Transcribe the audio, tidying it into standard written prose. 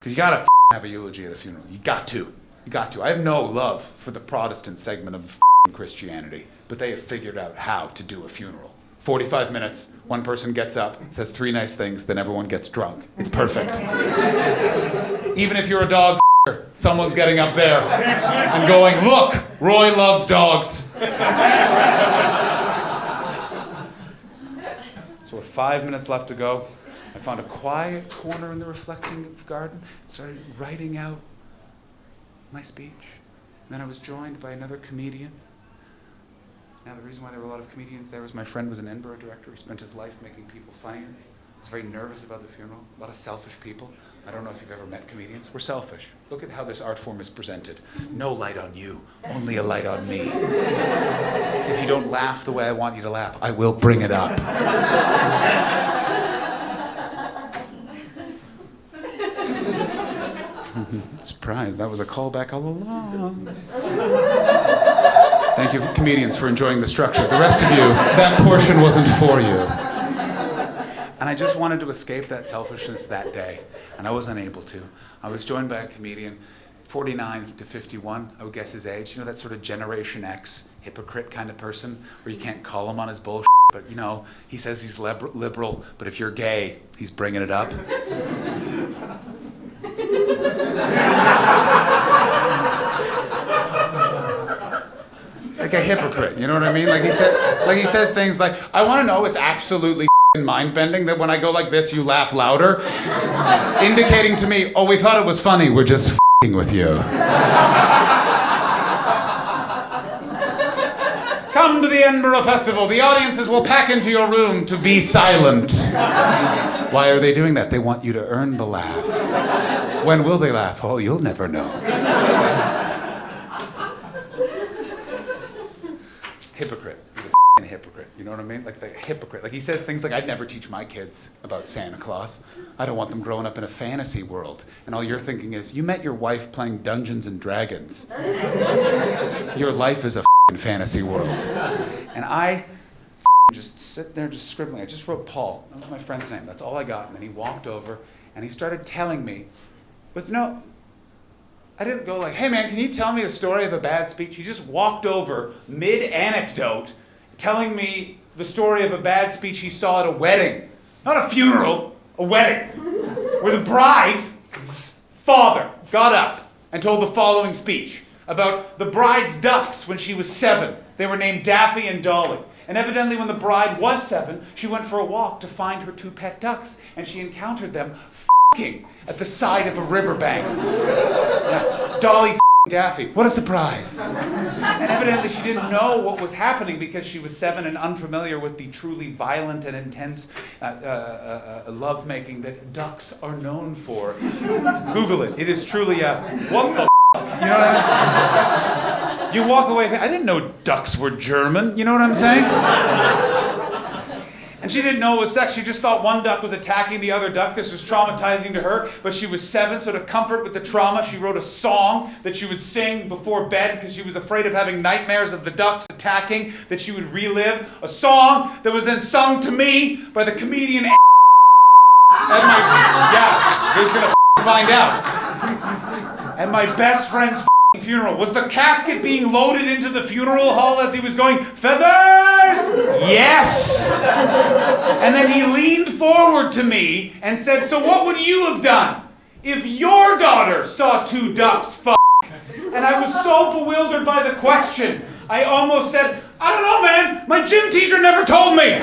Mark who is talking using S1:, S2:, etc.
S1: Because you gotta have a eulogy at a funeral. You got to. You got to. I have no love for the Protestant segment of Christianity, but they have figured out how to do a funeral. 45 minutes, one person gets up, says 3 nice things, then everyone gets drunk. It's perfect. Even if you're a dog someone's getting up there and going, look, Roy loves dogs. So with 5 minutes left to go, I found a quiet corner in the reflecting garden, started writing out my speech. And then I was joined by another comedian. Now the reason why there were a lot of comedians there was my friend was an Edinburgh director. He spent his life making people funnier. I was very nervous about the funeral. A lot of selfish people. I don't know if you've ever met comedians. We're selfish. Look at how this art form is presented. No light on you, only a light on me. If you don't laugh the way I want you to laugh, I will bring it up. Surprise, that was a callback all along. Thank you, comedians, for enjoying the structure. The rest of you, that portion wasn't for you. And I just wanted to escape that selfishness that day, and I wasn't able to. I was joined by a comedian, 49 to 51, I would guess his age. You know, that sort of Generation X hypocrite kind of person where you can't call him on his bullshit, but you know, he says he's liberal, but if you're gay, he's bringing it up. Like a hypocrite, you know what I mean? Like he says things like, I want to know, it's absolutely mind-bending that when I go like this, you laugh louder, indicating to me, oh, we thought it was funny, we're just with you. Come to the Edinburgh Festival, the audiences will pack into your room to be silent. Why are they doing that? They want you to earn the laugh. When will they laugh? Oh, you'll never know. Hypocrite. He's a hypocrite. You know what I mean? Like the hypocrite. Like he says things like, I'd never teach my kids about Santa Claus. I don't want them growing up in a fantasy world. And all you're thinking is, you met your wife playing Dungeons and Dragons. Your life is a fantasy world. And I just sit there just scribbling. I just wrote Paul. That was my friend's name. That's all I got. And then he walked over and he started telling me I didn't go like, hey man, can you tell me a story of a bad speech? He just walked over mid-anecdote telling me the story of a bad speech he saw at a wedding. Not a funeral, a wedding. Where the bride's father got up and told the following speech about the bride's ducks when she was 7. They were named Daffy and Dolly. And evidently when the bride was 7, she went for a walk to find her 2 pet ducks. And she encountered them at the side of a riverbank. Yeah. Dolly Daffy. What a surprise. And evidently she didn't know what was happening because she was 7 and unfamiliar with the truly violent and intense lovemaking that ducks are known for. Google it. It is truly a what the you know what I mean? You walk away thinking, I didn't know ducks were German. You know what I'm saying? And she didn't know it was sex. She just thought one duck was attacking the other duck. This was traumatizing to her. But she was 7, so to comfort with the trauma, she wrote a song that she would sing before bed because she was afraid of having nightmares of the ducks attacking, that she would relive. A song that was then sung to me by the comedian at who's going to find out. At my best friend's funeral. Was the casket being loaded into the funeral hall as he was going, feathers? Yes! And then he leaned forward to me and said, so what would you have done if your daughter saw 2 ducks fuck? And I was so bewildered by the question, I almost said, I don't know, man. My gym teacher never told me.